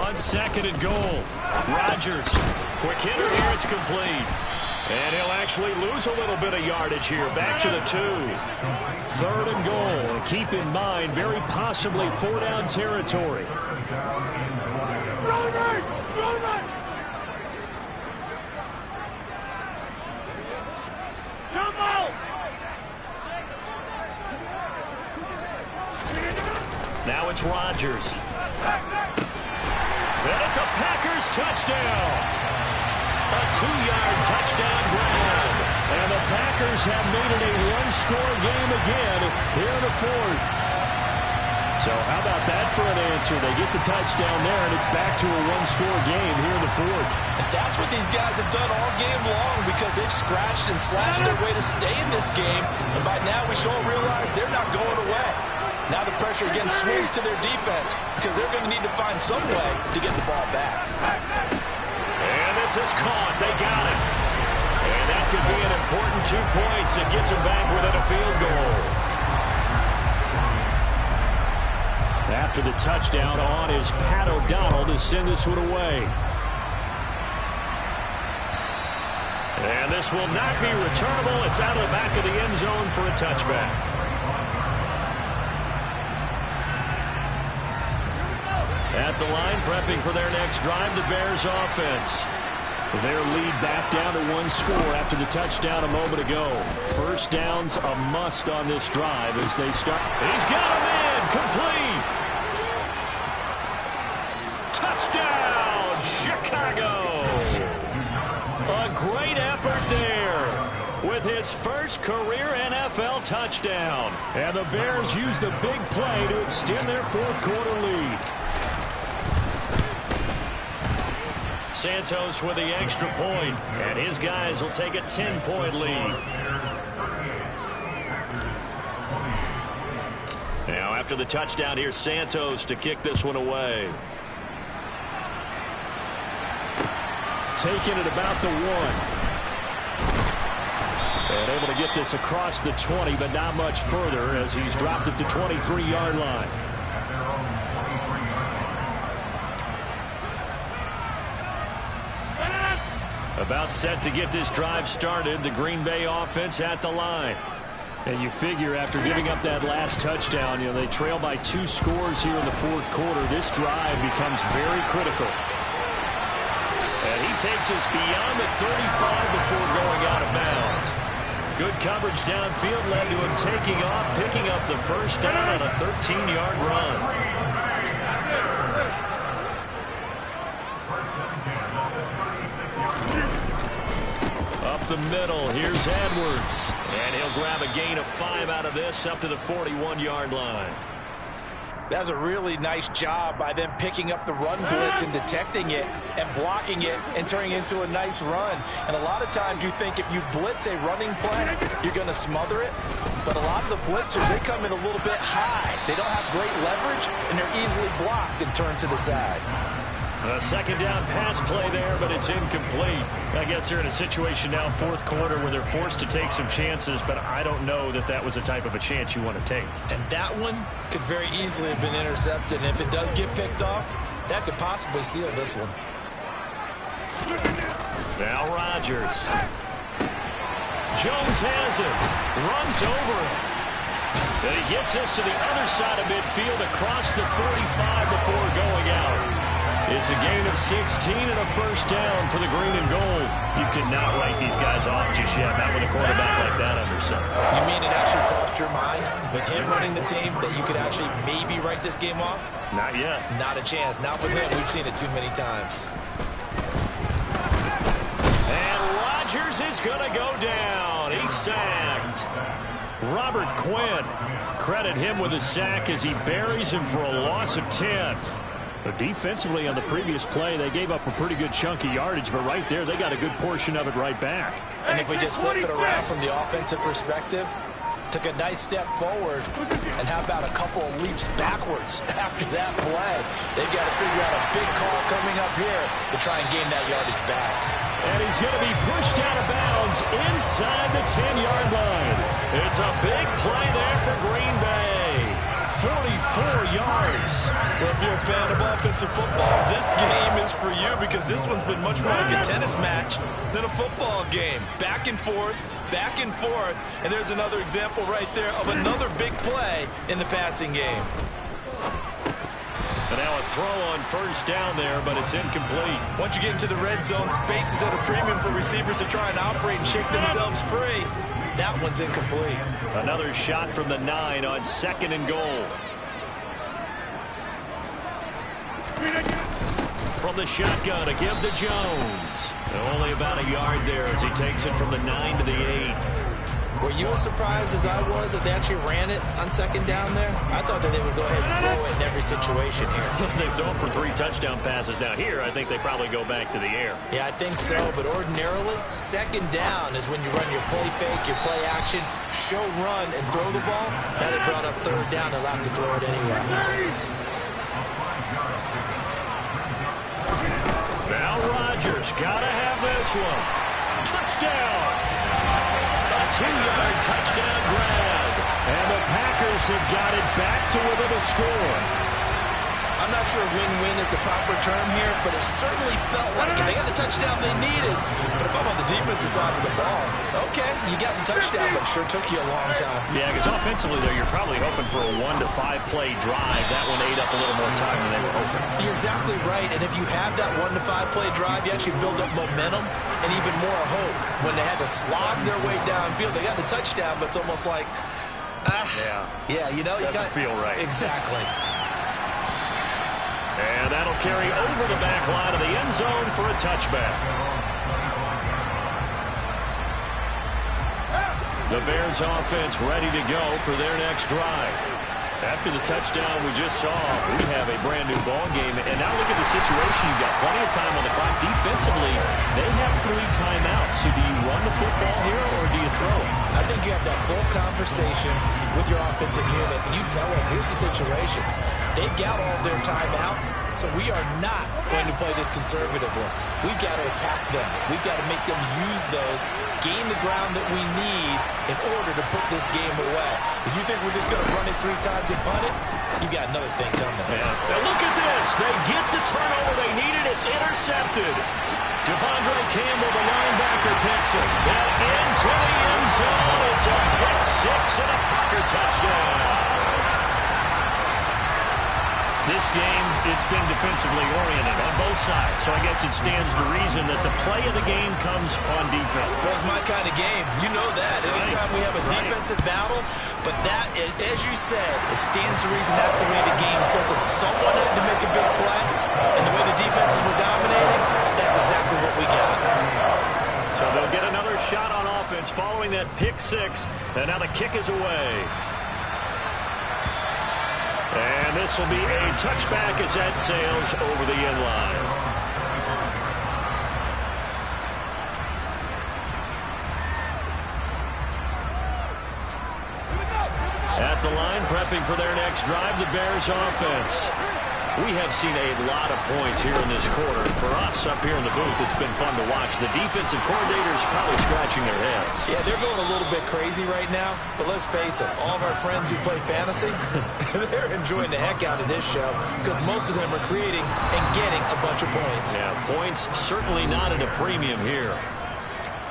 On 2nd and goal, Rodgers. Quick hitter here, it's complete. And he'll actually lose a little bit of yardage here, back to the 2. 3rd and goal, and keep in mind, very possibly 4-down territory. Jump out! Now it's Rodgers. And it's a Packers touchdown. A 2-yard touchdown grab. And the Packers have made it a one-score game again here in the 4th. So how about that for an answer? They get the touchdown there, and it's back to a one-score game here in the 4th. And that's what these guys have done all game long because they've scratched and slashed their way to stay in this game. And by now we should all realize they're not going away. Now the pressure again swings to their defense because they're going to need to find some way to get the ball back. And this is caught. They got it. And that could be an important 2 points. It gets them back within a field goal. After the touchdown on is Pat O'Donnell to send this one away. And this will not be returnable. It's out of the back of the end zone for a touchback. At the line, prepping for their next drive, the Bears offense. Their lead back down to 1 score after the touchdown a moment ago. 1st down's a must on this drive as they start. He's got him in. Complete. Touchdown, Chicago. A great effort there with his first career NFL touchdown. And the Bears use the big play to extend their 4th quarter lead. Santos with the extra point, and his guys will take a 10-point lead. Now after the touchdown, here's Santos to kick this one away. Taking it about the 1. And able to get this across the 20, but not much further as he's dropped it to 23-yard line. About set to get this drive started, the Green Bay offense at the line. And you figure after giving up that last touchdown, they trail by 2 scores here in the 4th quarter. This drive becomes very critical. And he takes us beyond the 35 before going out of bounds. Good coverage downfield led to him taking off, picking up the 1st down on a 13-yard run. Up the middle, here's Edwards. And he'll grab a gain of 5 out of this up to the 41-yard line. That's a really nice job by them picking up the run blitz and detecting it and blocking it and turning it into a nice run. And a lot of times you think if you blitz a running play, you're going to smother it. But a lot of the blitzers, they come in a little bit high. They don't have great leverage, and they're easily blocked and turned to the side. A 2nd down pass play there, but it's incomplete. I guess they're in a situation now, 4th quarter, where they're forced to take some chances, but I don't know that that was the type of a chance you want to take. And that one could very easily have been intercepted. And if it does get picked off, that could possibly seal this one. Now Rodgers. Jones has it. Runs over it. And he gets this to the other side of midfield across the 45 before going out. It's a gain of 16 and a 1st down for the green and gold. You cannot write these guys off just yet, not with a quarterback like that under center. You mean it actually crossed your mind with him running the team that you could actually maybe write this game off? Not yet. Not a chance. Not with him. We've seen it too many times. And Rodgers is going to go down. He's sacked. Robert Quinn, credit him with a sack as he buries him for a loss of 10. But defensively on the previous play, they gave up a pretty good chunk of yardage, but right there, they got a good portion of it right back. And if we just flip it around from the offensive perspective, took a nice step forward, and how about a couple of leaps backwards after that play? They've got to figure out a big call coming up here to try and gain that yardage back. And he's going to be pushed out of bounds inside the 10-yard line. It's a big play there for Green Bay. 44 yards. Well, if you're a fan of offensive football, this game is for you because this one's been much more like a tennis match than a football game. Back and forth, and there's another example right there of another big play in the passing game. And now a throw on first down there, but it's incomplete. Once you get into the red zone, space is at a premium for receivers to try and operate and shake themselves free. That one's incomplete. Another shot from the 9 on 2nd and goal. From the shotgun, a give to Jones. Only about a yard there as he takes it from the 9 to the 8. Were you as surprised as I was that they actually ran it on 2nd down there? I thought that they would go ahead and throw it in every situation here. They've thrown for 3 touchdown passes. Now here, I think they probably go back to the air. Yeah, I think so, but ordinarily, 2nd down is when you run your play fake, your play action, show run, and throw the ball. Now they brought up 3rd down and allowed to throw it anyway. Now Rodgers, gotta have this one. Touchdown! A 2-yard touchdown grab. And the Packers have got it back to within a score. I'm not sure win-win is the proper term here, but it certainly felt like it. They got the touchdown they needed. But if I'm on the defensive side of the ball, okay, you got the touchdown, but it sure took you a long time. Yeah, because offensively there, you're probably hoping for a 1 to 5 play drive. That one ate up a little more time than they were hoping. You're exactly right, and if you have that 1 to 5 play drive, you actually build up momentum and even more hope. When they had to slog their way downfield, they got the touchdown, but it's almost like, yeah, you know, doesn't feel right. Exactly. And that'll carry over the back line of the end zone for a touchback. The Bears offense ready to go for their next drive. After the touchdown we just saw, we have a brand new ball game. And now look at the situation. You've got plenty of time on the clock. Defensively, they have 3 timeouts. So do you run the football here or do you throw it? I think you have that full conversation with your offensive unit, and you tell them, here's the situation. They've got all their timeouts, so we are not going to play this conservatively. We've got to attack them. We've got to make them use those, gain the ground that we need in order to put this game away. If you think we're just going to run it 3 times and punt it, you got another thing coming. Yeah. Now look at this. They get the turnover they needed. It's intercepted. Devondre Campbell, the linebacker, picks it. And into the end zone. It's a pick 6 and a Packer touchdown. This game, it's been defensively oriented on both sides, so I guess it stands to reason that the play of the game comes on defense. That's my kind of game. You know that. Anytime we have a defensive battle, but that, as you said, it stands to reason that's the way the game tilted. Someone had to make a big play, and the way the defenses were dominating, that's exactly what we got. So they'll get another shot on offense following that pick 6, and now the kick is away. And this will be a touchback as that sails over the end line. At the line, prepping for their next drive, the Bears offense. We have seen a lot of points here in this quarter. For us up here in the booth, it's been fun to watch. The defensive coordinators probably scratching their heads. Yeah, they're going a little bit crazy right now. But let's face it, all of our friends who play fantasy, they're enjoying the heck out of this show because most of them are creating and getting a bunch of points. Yeah, points certainly not at a premium here.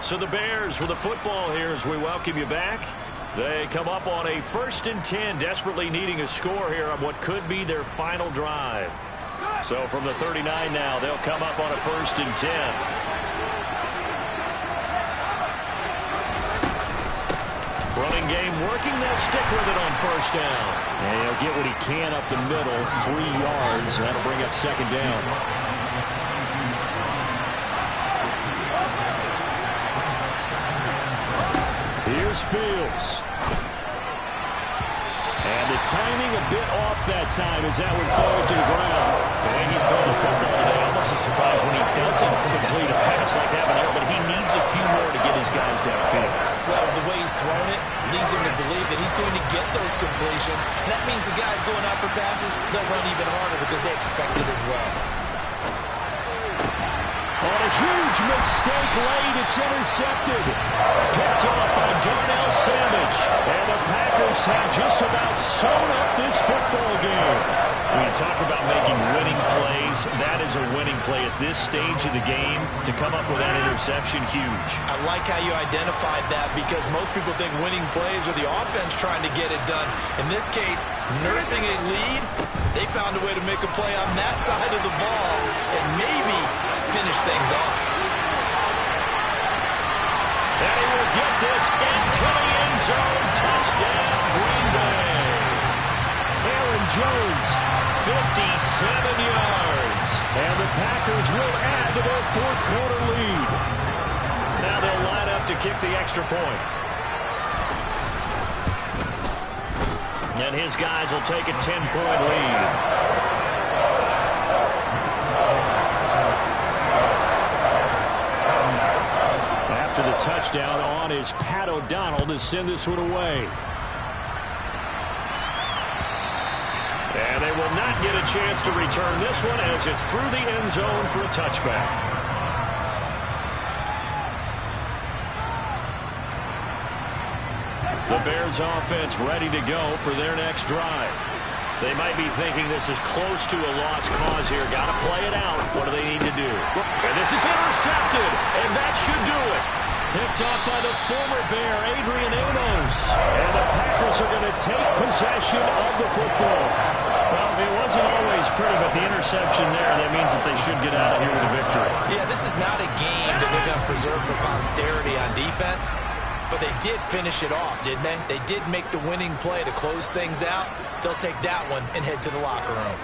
So the Bears with the football here as we welcome you back. They come up on a 1st and 10, desperately needing a score here on what could be their final drive. So from the 39 now, they'll come up on a 1st and 10. Running game working, they'll stick with it on 1st down. And he'll get what he can up the middle, 3 yards. That'll bring up 2nd down. Here's Fields. And the timing a bit off that time as that one falls to the ground. The way he's throwing the football today, almost a surprise when he doesn't complete a pass like that one there, but he needs a few more to get his guys downfield. Well, the way he's thrown it leads him to believe that he's going to get those completions. And that means the guys going out for passes, they'll run even harder because they expect it as well. On a huge mistake late, it's intercepted. Picked off by Darnell Savage. And the Packers have just about sewn up this football game. When you talk about making winning plays, that is a winning play at this stage of the game. To come up with that interception, huge. I like how you identified that because most people think winning plays are the offense trying to get it done. In this case, nursing a lead, they found a way to make a play on that side of the ball and maybe finish things off. And he will get this into the end zone. Touchdown, Green Bay. Aaron Jones, 57 yards. and the Packers will add to their fourth quarter lead. Now they'll line up to kick the extra point. And his guys will take a 10-point lead. After the touchdown on is Pat O'Donnell to send this one away. And they will not get a chance to return this one as it's through the end zone for a touchback. The Bears offense ready to go for their next drive. They might be thinking this is close to a lost cause here. Got to play it out. What do they need to do? And this is intercepted, and that should do it. Picked off by the former Bear, Adrian Amos. And the Packers are going to take possession of the football. Well, it wasn't always pretty, but the interception there, that means that they should get out of here with a victory. Yeah, this is not a game that they're going to preserve for posterity on defense, but they did finish it off, didn't they? They did make the winning play to close things out. They'll take that one and head to the locker room.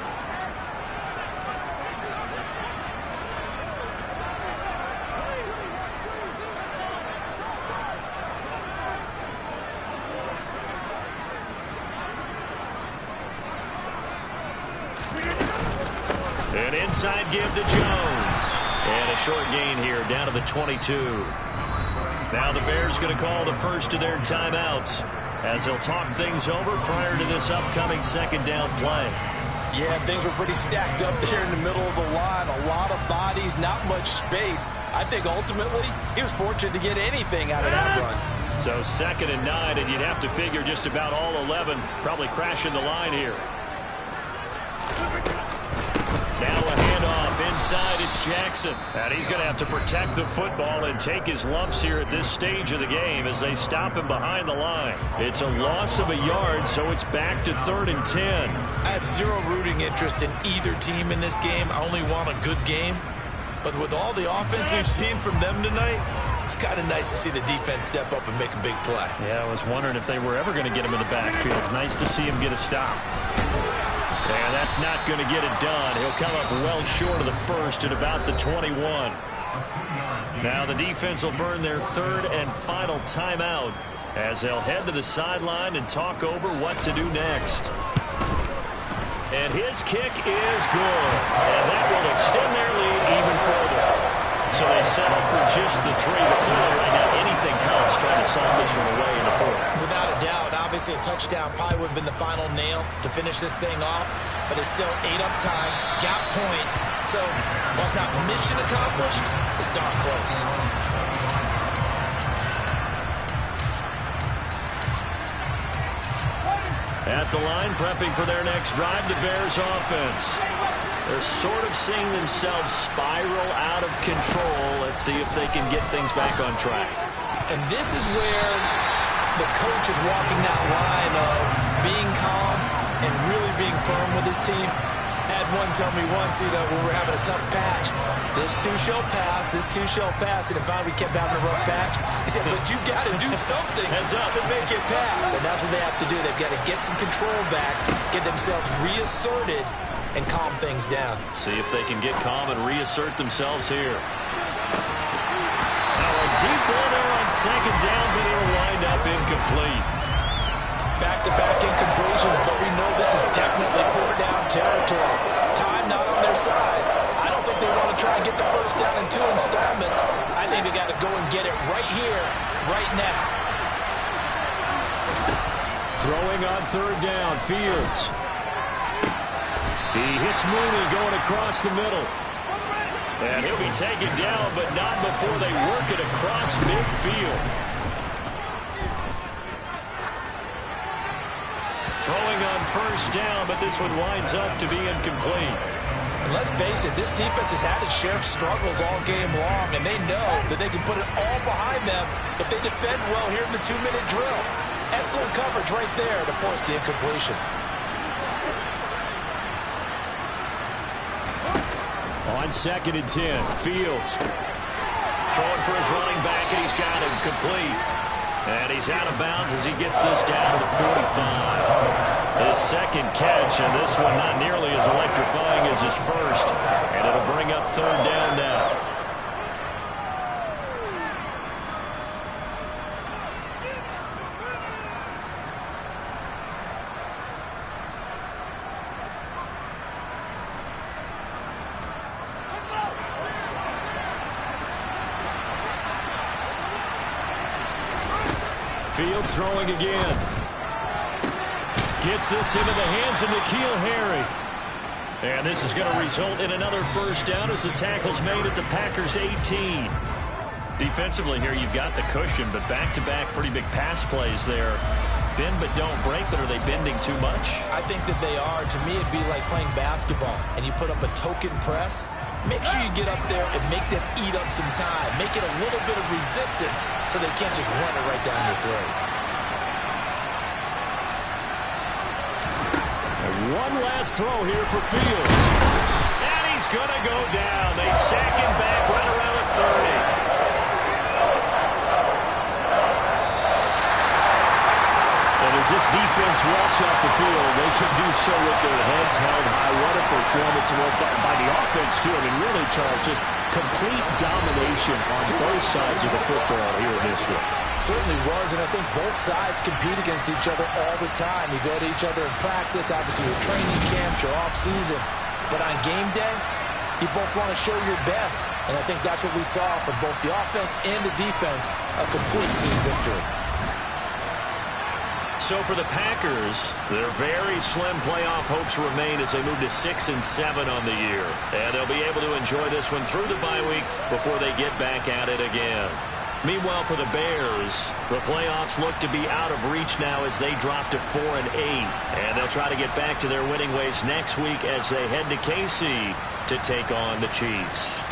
An inside give to Jones. And a short gain here down to the 22. Now the Bears going to call the first of their timeouts as they'll talk things over prior to this upcoming second down play. Yeah, things were pretty stacked up there in the middle of the line. A lot of bodies, not much space. I think ultimately he was fortunate to get anything out of that run. So 2nd and 9, and you'd have to figure just about all 11 probably crashing the line here. Now a handoff inside, it's Jackson. And he's going to have to protect the football and take his lumps here at this stage of the game as they stop him behind the line. It's a loss of a yard, so it's back to 3rd and 10. I have zero rooting interest in either team in this game. I only want a good game. But with all the offense we've seen from them tonight, it's kind of nice to see the defense step up and make a big play. Yeah, I was wondering if they were ever going to get him in the backfield. Nice to see him get a stop. And that's not going to get it done. He'll come up well short of the first at about the 21. Now the defense will burn their 3rd and final timeout as they'll head to the sideline and talk over what to do next. And his kick is good. And that will extend their lead even further. So they settle for just the 3. But clearly right now anything helps trying to salt this one away in the 4th. Without a doubt. Obviously, a touchdown probably would have been the final nail to finish this thing off, but it's still 8 up time, got points. So, while it's not mission accomplished, it's darn close. At the line, prepping for their next drive, the Bears offense. They're sort of seeing themselves spiral out of control. Let's see if they can get things back on track. And this is where the coach is walking that line of being calm and really being firm with his team. Had one tell me once, when we were having a tough patch, this too shall pass, this too shall pass, and finally we kept having a rough patch. He said, but you got to do something to make it pass, and that's what they have to do. They've got to get some control back, get themselves reasserted, and calm things down. See if they can get calm and reassert themselves here. Now a deep ball there on 2nd down, but it'll wind up incomplete. Back-to-back incompletions, but we Definitely 4-down territory. Time not on their side. I don't think they want to try and get the first down in 2 installments. I think they got to go and get it right here, right now. Throwing on 3rd down, Fields. He hits Mooney going across the middle. And he'll be taken down, but not before they work it across midfield. Throwing on 1st down, but this one winds up to be incomplete. And let's face it, this defense has had its share of struggles all game long, and they know that they can put it all behind them if they defend well here in the 2-minute drill. Excellent coverage right there to force the incompletion. On 2nd and 10, Fields. Throwing for his running back, and he's got him complete. And he's out of bounds as he gets this down to the 45. His 2nd catch, and this one not nearly as electrifying as his first. And it'll bring up 3rd down now. Fields throwing again. Gets this into the hands of N'Keal Harry. And this is going to result in another 1st down as the tackle's made at the Packers' 18. Defensively here, you've got the cushion, but back-to-back pretty big pass plays there. Bend but don't break, but are they bending too much? I think that they are. To me, it'd be like playing basketball, and you put up a token press. Make sure you get up there and make them eat up some time. Make it a little bit of resistance so they can't just run it right down your throat. And one last throw here for Fields. And he's going to go down. They sack him back right around the 30. And as this defense walks off the field, they can do so with their heads held high. What a performance by the offense, too. I mean, really, Charles, just complete domination on both sides of the football here in this one. Certainly was, and I think both sides compete against each other all the time. You go to each other in practice, obviously your training camps, your off-season. But on game day, you both want to show your best. And I think that's what we saw from both the offense and the defense, a complete team victory. So for the Packers, their very slim playoff hopes remain as they move to 6-7 on the year. And they'll be able to enjoy this one through the bye week before they get back at it again. Meanwhile, for the Bears, the playoffs look to be out of reach now as they drop to 4-8. And they'll try to get back to their winning ways next week as they head to KC to take on the Chiefs.